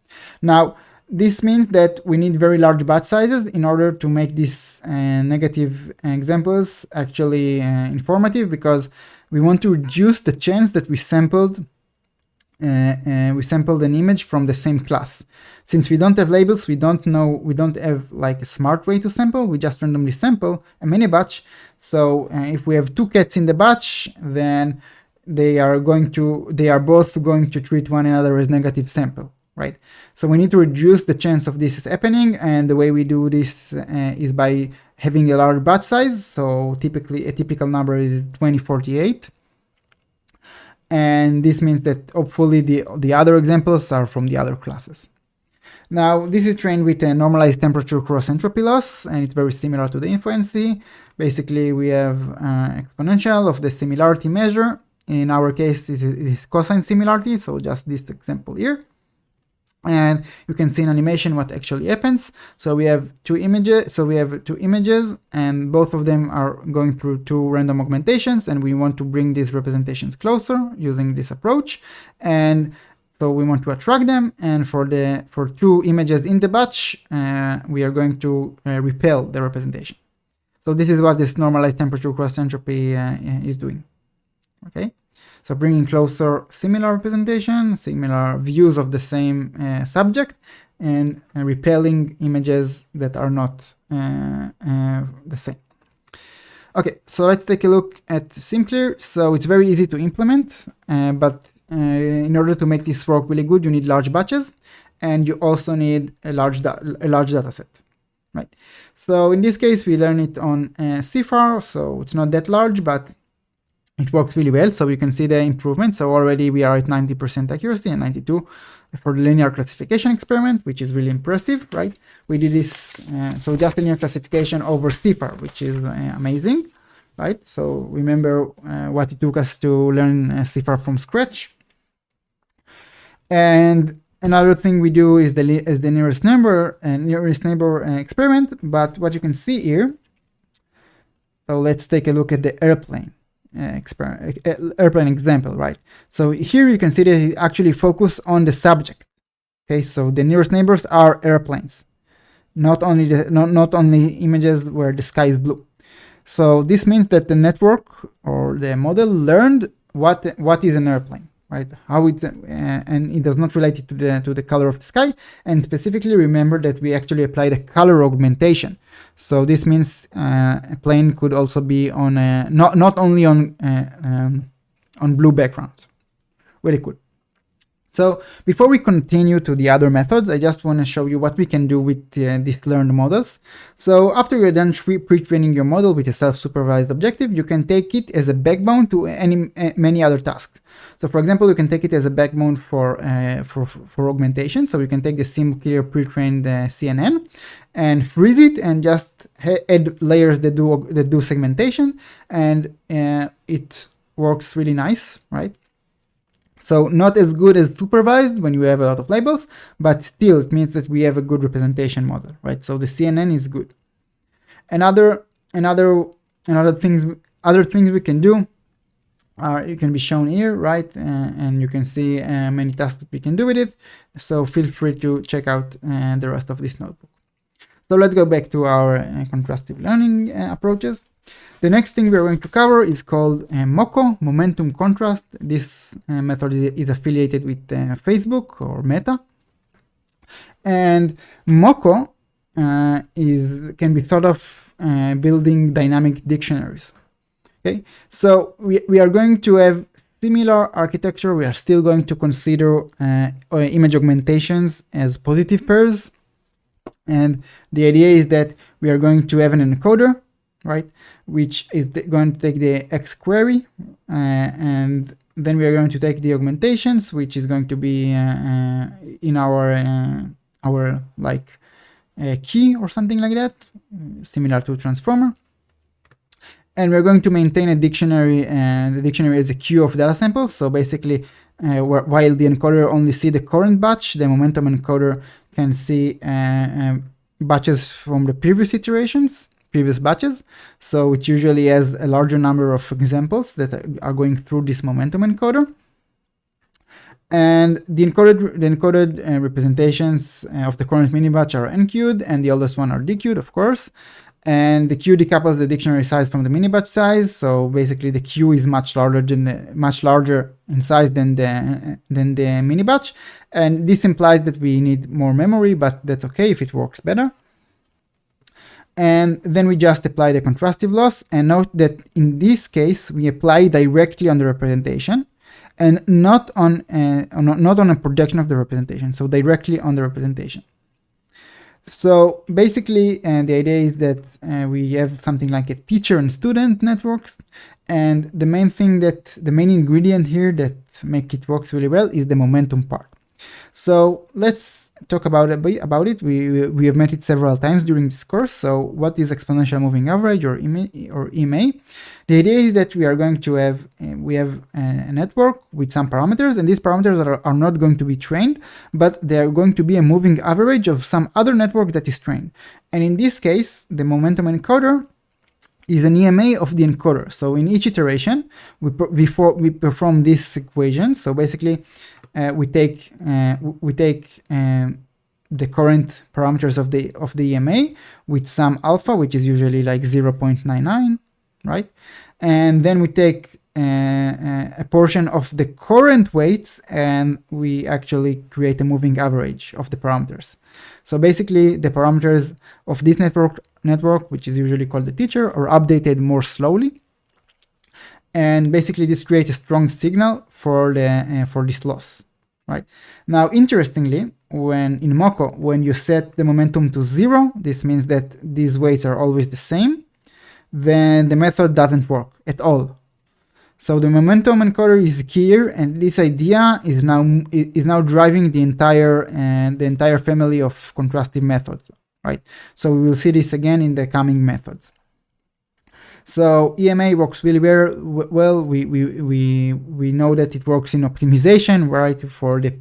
Now, this means that we need very large batch sizes in order to make these negative examples actually informative, because we want to reduce the chance that we sampled an image from the same class. Since we don't have labels, we don't have like a smart way to sample, we just randomly sample a mini batch. So if we have 2 cats in the batch, then they are both going to treat one another as negative sample, right? So we need to reduce the chance of this happening, and the way we do this is by having a large batch size. So typically a typical number is 2048. And this means that hopefully the other examples are from the other classes. Now, this is trained with a normalized temperature cross entropy loss, and it's very similar to the InfoNC. Basically, we have exponential of the similarity measure. In our case, this is cosine similarity, so just this example here. And you can see in animation what actually happens. So we have 2 images. And both of them are going through 2 random augmentations, and we want to bring these representations closer using this approach. And so we want to attract them. And for 2 images in the batch, we are going to repel the representation. So this is what this normalized temperature cross entropy is doing. Okay. So bringing closer similar representation, similar views of the same subject, and repelling images that are not the same. Okay, so let's take a look at SimCLR. So it's very easy to implement, but in order to make this work really good, you need large batches, and you also need a large data set, right? So in this case, we learn it on CFAR, so it's not that large, but it works really well. So you can see the improvement. So already we are at 90% accuracy and 92 for the linear classification experiment, which is really impressive, right? We did this, so just linear classification over CFAR, which is amazing, right? So remember what it took us to learn CFAR from scratch. And another thing we do is the nearest neighbor experiment. But what you can see here, so let's take a look at the airplane example, right? So here you can see that it actually focus on the subject. Okay, so the nearest neighbors are airplanes, not only images where the sky is blue. So this means that the network or the model learned what is an airplane, right? How it's and it does not relate it to the color of the sky. And specifically remember that we actually applied a color augmentation. So this means a plane could also be on not only on blue background. Very cool. So before we continue to the other methods, I just want to show you what we can do with these learned models. So after you're done pre-training your model with a self-supervised objective, you can take it as a backbone to many other tasks. So for example, you can take it as a backbone for augmentation. So you can take the SimCLR pre-trained CNN and freeze it and just add layers that do segmentation, and it works really nice, right? So not as good as supervised when you have a lot of labels, but still it means that we have a good representation model, right? So the CNN is good. Other things we can do you can be shown here, right? And you can see many tasks that we can do with it. So feel free to check out the rest of this notebook. So let's go back to our contrastive learning approaches. The next thing we're going to cover is called MoCo, Momentum Contrast. This method is affiliated with Facebook or Meta. And MoCo can be thought of building dynamic dictionaries. Okay, so we are going to have similar architecture. We are still going to consider image augmentations as positive pairs. And the idea is that we are going to have an encoder, right, which is going to take the X query, and then we are going to take the augmentations, which is going to be in our like key or something like that, similar to transformer. And we're going to maintain a dictionary, and the dictionary is a queue of data samples. So basically, while the encoder only see the current batch, the momentum encoder can see batches from the previous iterations, previous batches. So it usually has a larger number of examples that are going through this momentum encoder. And the encoded representations of the current mini batch are enqueued, and the oldest one are dequeued, of course. And the queue decouples the dictionary size from the mini batch size. So basically, the queue is much larger in size than the mini batch, and this implies that we need more memory, but that's okay if it works better. And then we just apply the contrastive loss, and note that in this case we apply directly on the representation, and not on a projection of the representation. So directly on the representation. So basically, the idea is that we have something like a teacher and student networks, and the main ingredient here that make it works really well is the momentum part. So let's talk about it. We have met it several times during this course. So what is exponential moving average, or EMA? The idea is that we are going to have a network with some parameters, and these parameters are not going to be trained, but they are going to be a moving average of some other network that is trained. And in this case, the momentum encoder is an EMA of the encoder. So in each iteration, we perform this equation. So basically, we take the current parameters of the EMA with some alpha, which is usually like 0.99, right? And then we take a portion of the current weights, and we actually create a moving average of the parameters. So basically, the parameters of this network, which is usually called the teacher, are updated more slowly. And basically, this creates a strong signal for this loss, right? Now, interestingly, in MoCo, when you set the momentum to 0, this means that these weights are always the same. Then the method doesn't work at all. So the momentum encoder is key here, and this idea is now driving the entire family of contrastive methods, right? So we will see this again in the coming methods. So EMA works really well. We know that it works in optimization, right? For the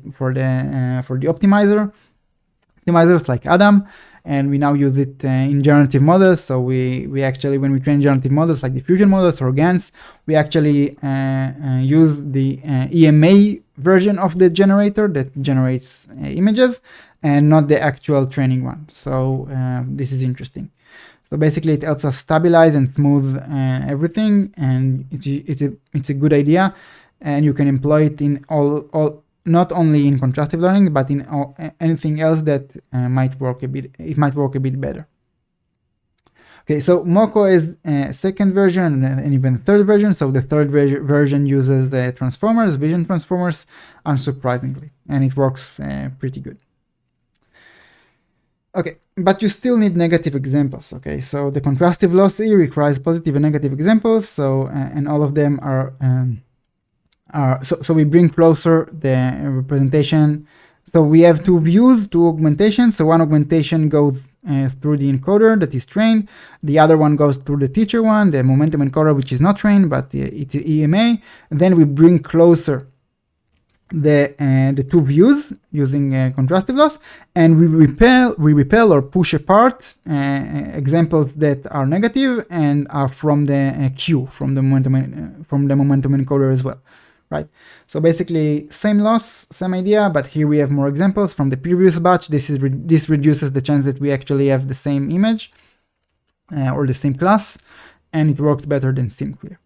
optimizers like Adam, and we now use it in generative models. So we actually, when we train generative models like diffusion models or GANs, we actually use the EMA version of the generator that generates images, and not the actual training one. So this is interesting. So basically, it helps us stabilize and smooth everything, and it's a good idea, and you can employ it in all not only in contrastive learning, but in anything else that might work a bit better. Okay, so MoCo is a second version and even third version. So the third version uses the transformers, vision transformers, unsurprisingly, and it works pretty good. Okay, but you still need negative examples. Okay, so the contrastive loss here requires positive and negative examples. So and all of them are so we bring closer the representation. So we have two views, two augmentations. So one augmentation goes through the encoder that is trained. The other one goes through the teacher one, the momentum encoder, which is not trained, but it's EMA. And then we bring closer the two views using contrastive loss, and we repel or push apart examples that are negative and are from the queue, from the momentum encoder as well, right? So basically, same loss, same idea, but here we have more examples from the previous batch. This reduces the chance that we actually have the same image or the same class, and it works better than SimCLR.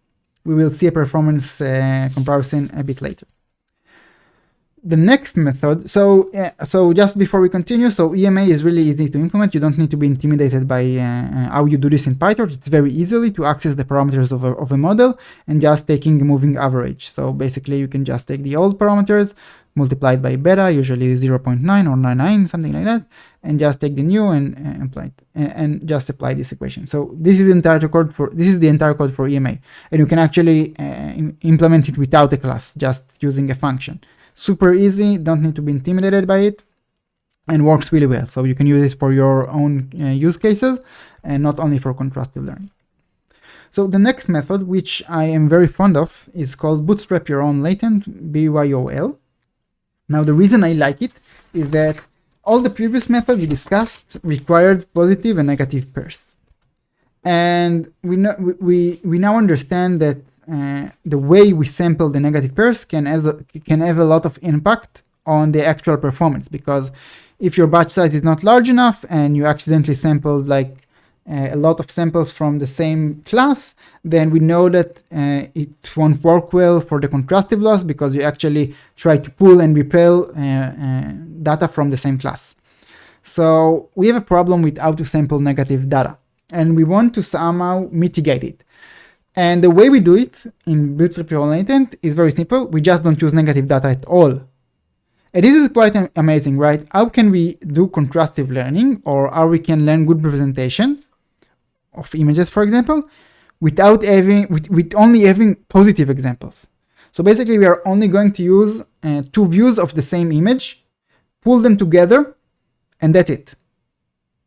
We will see a performance comparison a bit later. the next method, so just before we continue, so EMA is really easy to implement. You don't need to be intimidated by how you do this in PyTorch. It's very easily to access the parameters of a model and just taking a moving average. So basically you can just take the old parameters, multiplied by beta, usually 0.9 or 99, something like that, and just take the new and apply it, and just apply this equation. So this is the entire code for EMA, and you can actually implement it without a class, just using a function. Super easy, don't need to be intimidated by it, and works really well. So you can use this for your own use cases and not only for contrastive learning. So the next method, which I am very fond of, is called Bootstrap Your Own Latent, BYOL. Now the reason I like it is that all the previous methods we discussed required positive and negative pairs. And we now understand that the way we sample the negative pairs can have a lot of impact on the actual performance, because if your batch size is not large enough and you accidentally sampled like a lot of samples from the same class, then we know that it won't work well for the contrastive loss, because you actually try to pull and repel data from the same class. So we have a problem with how to sample negative data, and we want to somehow mitigate it. And the way we do it in Bootstrap Your Own Latent is very simple. We just don't use negative data at all. And this is quite amazing, right? How can we do contrastive learning, or how we can learn good representations of images, for example, without having, with only having positive examples? So basically we are only going to use two views of the same image, pull them together, and that's it.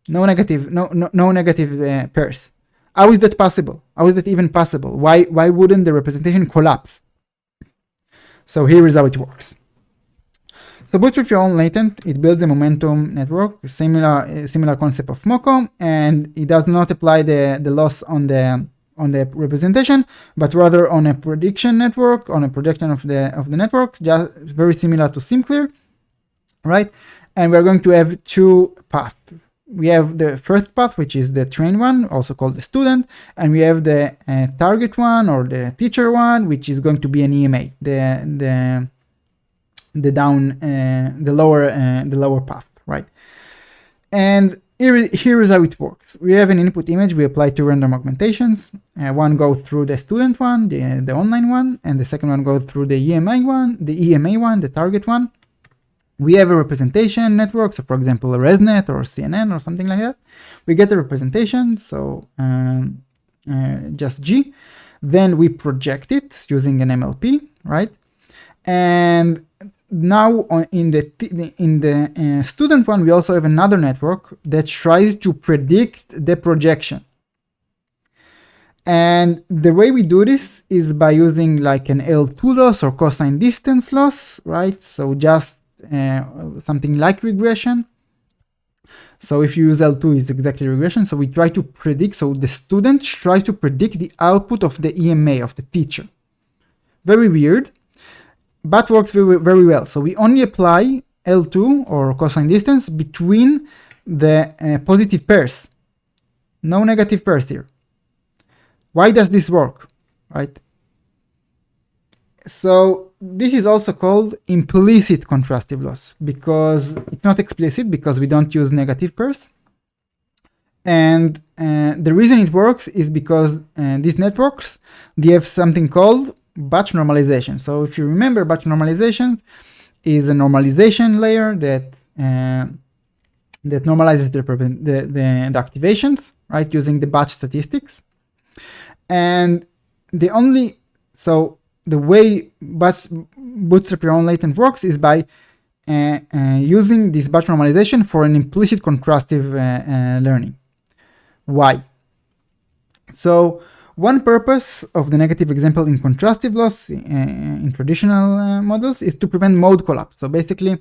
No negative pairs. How is that possible? How is that even possible? Why wouldn't the representation collapse? So here is how it works. So Bootstrap Your Own Latent, it builds a momentum network, similar concept of MoCo, and it does not apply the loss on the representation, but rather on a prediction network, on a projection of the network, just very similar to SimCLR, right? And we're going to have two paths. We have the first path, which is the train one, also called the student, and we have the target one, or the teacher one, which is going to be an EMA, the lower path, right? And here is how it works. We have an input image. We apply two random augmentations. One goes through the student one, the online one, and the second one goes through the EMA one, the target one. We have a representation network, so for example, a ResNet or CNN or something like that. We get the representation, so just G. Then we project it using an MLP, right? And now in the student one, we also have another network that tries to predict the projection. And the way we do this is by using like an L2 loss or cosine distance loss, right? So just something like regression. So if you use L2 is exactly regression. So we try to predict, so the student tries to predict the output of the EMA, of the teacher. Very weird, but works very, very well. So we only apply L2 or cosine distance between the positive pairs. No negative pairs here. Why does this work, right? So this is also called implicit contrastive loss, because it's not explicit, because we don't use negative pairs. And the reason it works is because these networks, they have something called batch normalization. So if you remember, batch normalization is a normalization layer that normalizes the activations, right, using the batch statistics. And the way Bootstrap Your Own Latent works is by using this batch normalization for an implicit contrastive learning. Why? So one purpose of the negative example in contrastive loss in traditional models is to prevent mode collapse. So basically,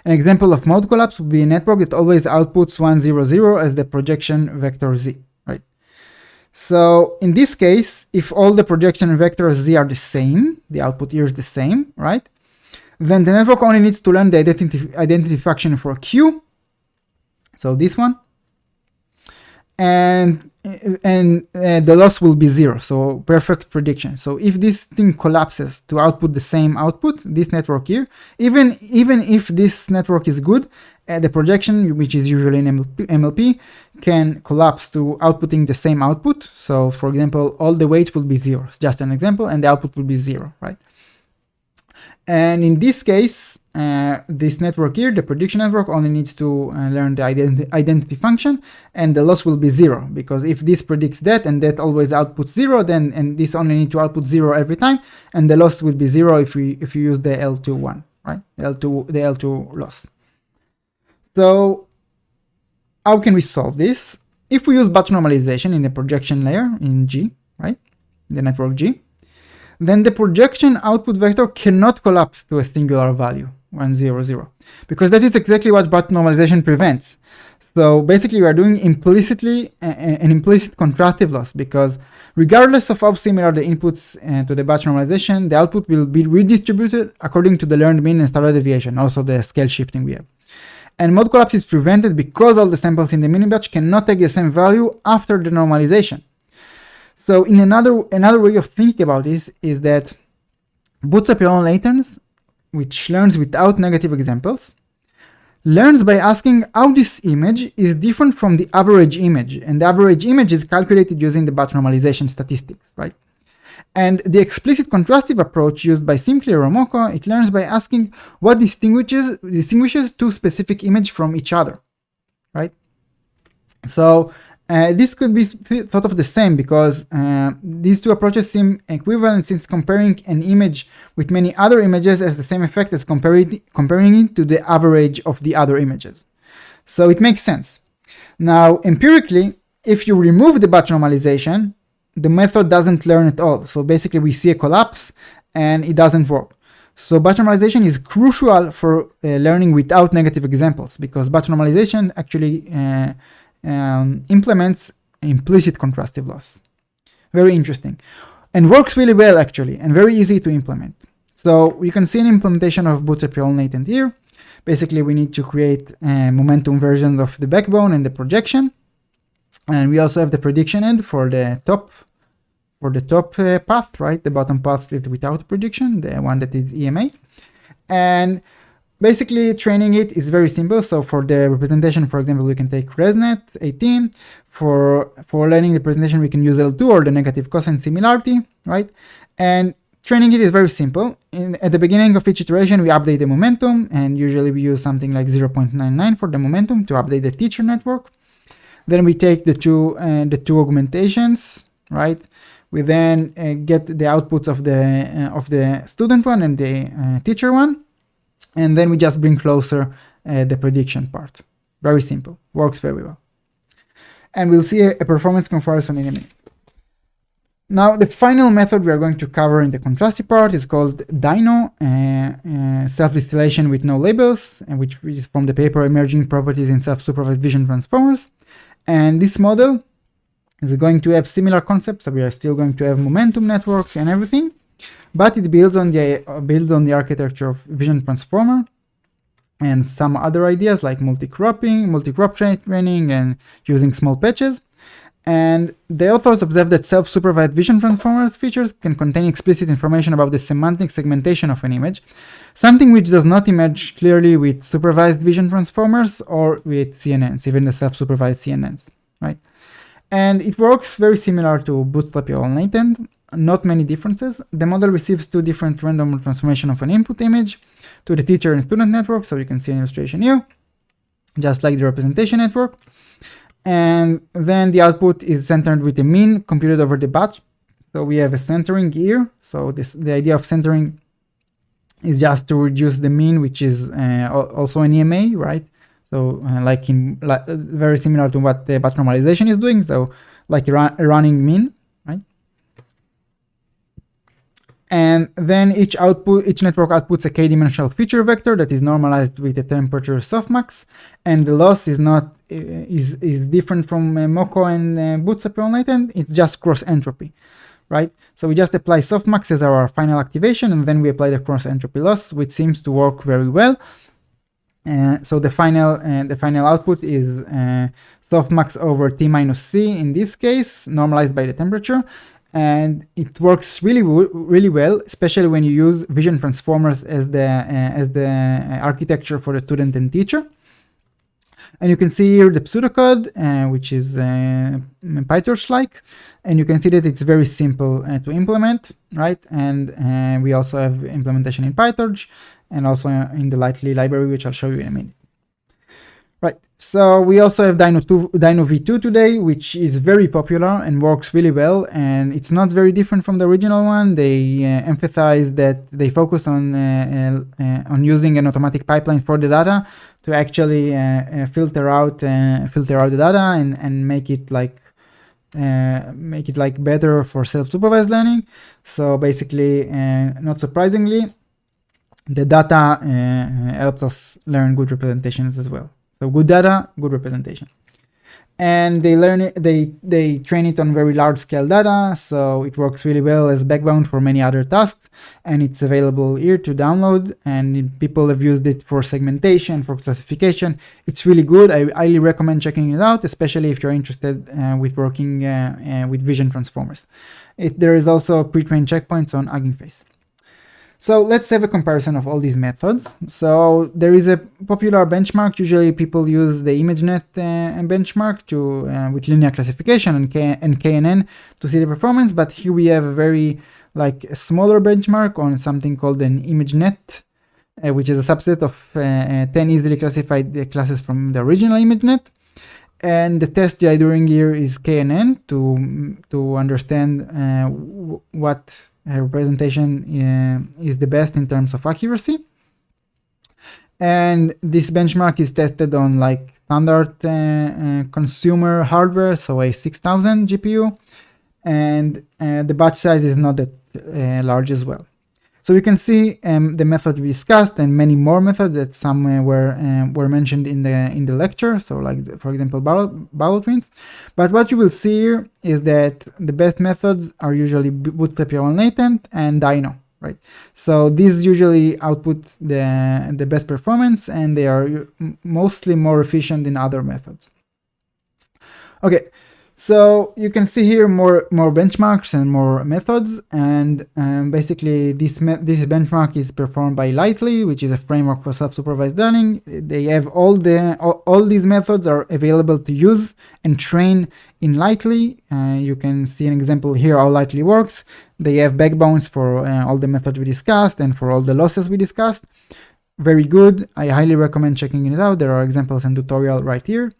an example of mode collapse would be a network that always outputs 1, 0, 0 as the projection vector z. So in this case, if all the projection vectors z are the same, the output here is the same, right? Then the network only needs to learn the identity function for q, so this one, and the loss will be 0, so perfect prediction. So if this thing collapses to output the same output, this network here, even if this network is good, the projection, which is usually in MLP, can collapse to outputting the same output. So for example, all the weights will be 0. It's just an example, and the output will be 0, right? And in this case, this network here, the prediction network, only needs to learn the identity function, and the loss will be 0, because if this predicts that and that always outputs 0, then and this only need to output 0 every time, and the loss will be 0 if you use the L2 one, right? The L2 loss. So how can we solve this? If we use batch normalization in the projection layer in G, right, the network G, then the projection output vector cannot collapse to a singular value, 1, 0, 0, because that is exactly what batch normalization prevents. So basically we are doing implicitly an implicit contrastive loss, because regardless of how similar the inputs to the batch normalization, the output will be redistributed according to the learned mean and standard deviation, also the scale shifting we have. And mode collapse is prevented because all the samples in the mini batch cannot take the same value after the normalization. So in another way of thinking about this is that Bootstrap Latent, which learns without negative examples, learns by asking how this image is different from the average image, and the average image is calculated using the batch normalization statistics, right? And the explicit contrastive approach used by SimCLR or MoCo, it learns by asking what distinguishes two specific images from each other, right? So this could be thought of the same, because these two approaches seem equivalent, since comparing an image with many other images has the same effect as comparing it to the average of the other images. So it makes sense. Now, empirically, if you remove the batch normalization, the method doesn't learn at all. So basically we see a collapse and it doesn't work. So batch normalization is crucial for learning without negative examples, because batch normalization actually implements implicit contrastive loss. Very interesting. And works really well actually, and very easy to implement. So you can see an implementation of Bootstrap Latent here. Basically we need to create momentum versions of the backbone and the projection. And we also have the prediction end for the top path, right? The bottom path is without prediction, the one that is EMA. And basically training it is very simple. So for the representation, for example, we can take ResNet 18. For learning the presentation, we can use L2 or the negative cosine similarity, right? And training it is very simple. At the beginning of each iteration, we update the momentum, and usually we use something like 0.99 for the momentum to update the teacher network. Then we take the two augmentations, right? We then get the outputs of the student one and the teacher one, and then we just bring closer the prediction part. Very simple, works very well. And we'll see a performance comparison in a minute. Now, the final method we are going to cover in the contrastive part is called DINO, self-distillation with no labels, and which is from the paper Emerging Properties in Self-supervised Vision Transformers. And this model is going to have similar concepts. So we are still going to have momentum networks and everything, but it builds on the architecture of vision transformer and some other ideas like multi-crop training and using small patches. And the authors observed that self-supervised vision transformers features can contain explicit information about the semantic segmentation of an image, something which does not emerge clearly with supervised vision transformers or with CNNs, even the self-supervised CNNs, right? And it works very similar to Bootstrap Latent, not many differences. The model receives two different random transformation of an input image to the teacher and student network, so you can see an illustration here, just like the representation network. And then the output is centered with the mean computed over the batch. So we have a centering here. So the idea of centering is just to reduce the mean, which is also an EMA, right? So very similar to what the batch normalization is doing. So like a running mean, right? And then each network outputs a k-dimensional feature vector that is normalized with the temperature softmax, and the loss is different from MoCo and Bootstrap Latent. It's just cross entropy, right? So we just apply softmax as our final activation, and then we apply the cross entropy loss, which seems to work very well. So the final output is softmax over T minus C in this case, normalized by the temperature. And it works really well, especially when you use vision transformers as the architecture for the student and teacher. And you can see here the pseudocode, which is PyTorch-like, and you can see that it's very simple to implement, right? And we also have implementation in PyTorch and also in the Lightly library, which I'll show you in a minute. Right, so we also have DINO v2 today, which is very popular and works really well, and it's not very different from the original one. They emphasize that they focus on using an automatic pipeline for the data to actually filter out the data and make it like better for self-supervised learning. So basically, not surprisingly, the data helps us learn good representations as well. So good data, good representation. And they train it on very large scale data, so it works really well as backbone for many other tasks, and it's available here to download, and people have used it for segmentation, for classification. It's really good. I highly recommend checking it out, especially if you're interested with working with vision transformers. There is also pre-trained checkpoints on Hugging Face. So let's have a comparison of all these methods. So there is a popular benchmark. Usually people use the ImageNet benchmark with linear classification and KNN to see the performance. But here we have a very a smaller benchmark on something called an ImageNet, which is a subset of 10 easily classified classes from the original ImageNet. And the test they are doing here is KNN to understand what representation is the best in terms of accuracy. And this benchmark is tested on standard consumer hardware, so a 6000 GPU, and the batch size is not that large as well. So you can see the method we discussed and many more methods that some were mentioned in the lecture. So for example, bubble prints. But what you will see here is that the best methods are usually Bootstrap and Latent and DINO, right? So these usually output the best performance, and they are mostly more efficient than other methods. Okay. So you can see here more benchmarks and more methods, and basically this benchmark is performed by Lightly, which is a framework for self-supervised learning. They have all these methods are available to use and train in Lightly. You can see an example here how Lightly works. They have backbones for all the methods we discussed and for all the losses we discussed. Very good. I highly recommend checking it out. There are examples and tutorial right here.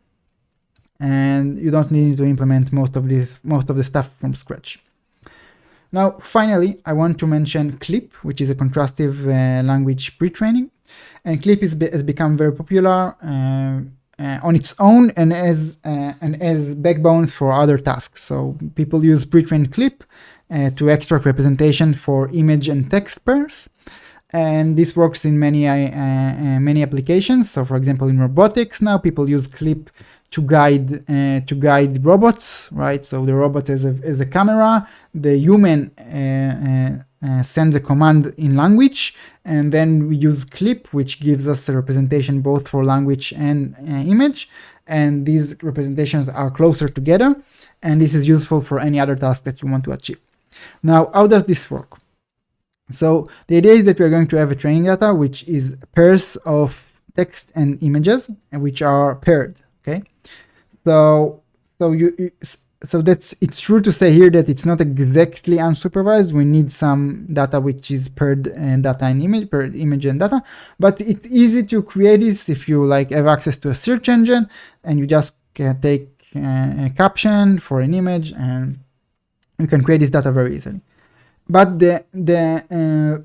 And you don't need to implement most of the stuff from scratch. Now, finally, I want to mention CLIP, which is a contrastive language pre-training. And CLIP has become very popular on its own and as backbones for other tasks. So people use pre-trained CLIP to extract representation for image and text pairs. And this works in many applications. So, for example, in robotics now, people use CLIP to guide robots, right? So the robot as a camera, the human sends a command in language, and then we use CLIP, which gives us a representation both for language and image, and these representations are closer together, and this is useful for any other task that you want to achieve. Now, how does this work? So the idea is that we're going to have a training data, which is pairs of text and images, which are paired. Okay, so it's true to say here that it's not exactly unsupervised. We need some data which is paired data and image, paired image and data, but it's easy to create this if you have access to a search engine and you just take a caption for an image and you can create this data very easily. But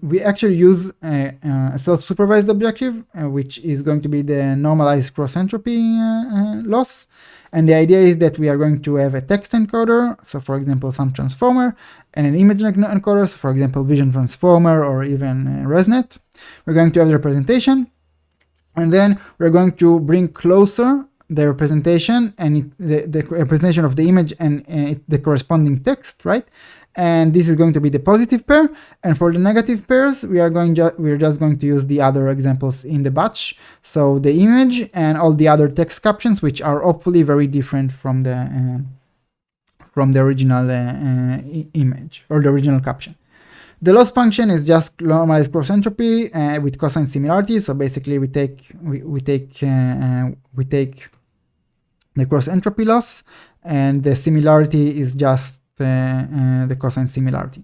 we actually use a self-supervised objective, which is going to be the normalized cross-entropy loss. And the idea is that we are going to have a text encoder, so for example, some transformer, and an image encoder, so for example, vision transformer or even ResNet. We're going to have the representation, and then we're going to bring closer the representation and the representation of the image and the corresponding text, right? and this is going to be the positive pair. And for the negative pairs, we're just going to use the other examples in the batch. So the image and all the other text captions, which are hopefully very different from the original image or the original caption. The loss function is just normalized cross entropy with cosine similarity. So basically, we take the cross entropy loss, and the similarity is just the cosine similarity.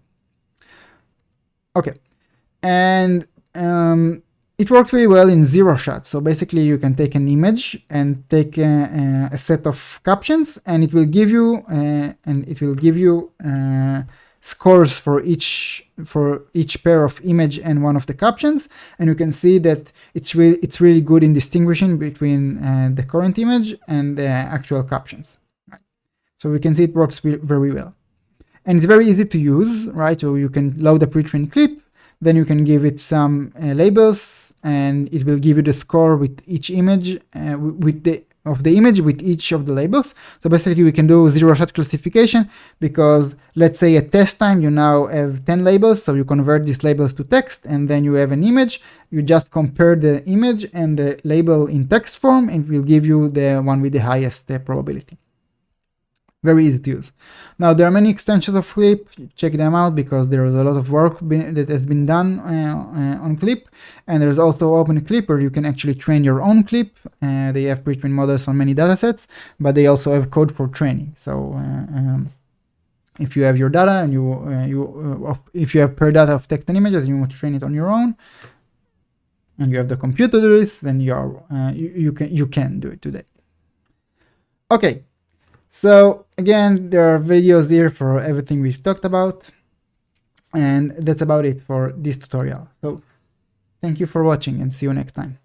Okay, and it works really well in zero shot. So basically, you can take an image and take a set of captions, and it will give you scores for each pair of image and one of the captions, and you can see that it's really good in distinguishing between the current image and the actual captions. Right? So we can see it works very well, and it's very easy to use, right? So you can load a pre-trained clip, then you can give it some labels, and it will give you the score with each image of the image with each of the labels. So basically we can do zero-shot classification, because let's say at test time you now have 10 labels, so you convert these labels to text, and then you have an image. You just compare the image and the label in text form, and it will give you the one with the highest probability. Very easy to use. Now there are many extensions of Clip. Check them out, because there is a lot of work that has been done on Clip, and there's also OpenClip where you can actually train your own clip. They have pre-trained models on many datasets, but they also have code for training. So if you have your data and if you have per data of text and images and you want to train it on your own, and you have the compute to do this, then you can do it today. Okay. So again, there are videos here for everything we've talked about, and that's about it for this tutorial. So thank you for watching, and see you next time.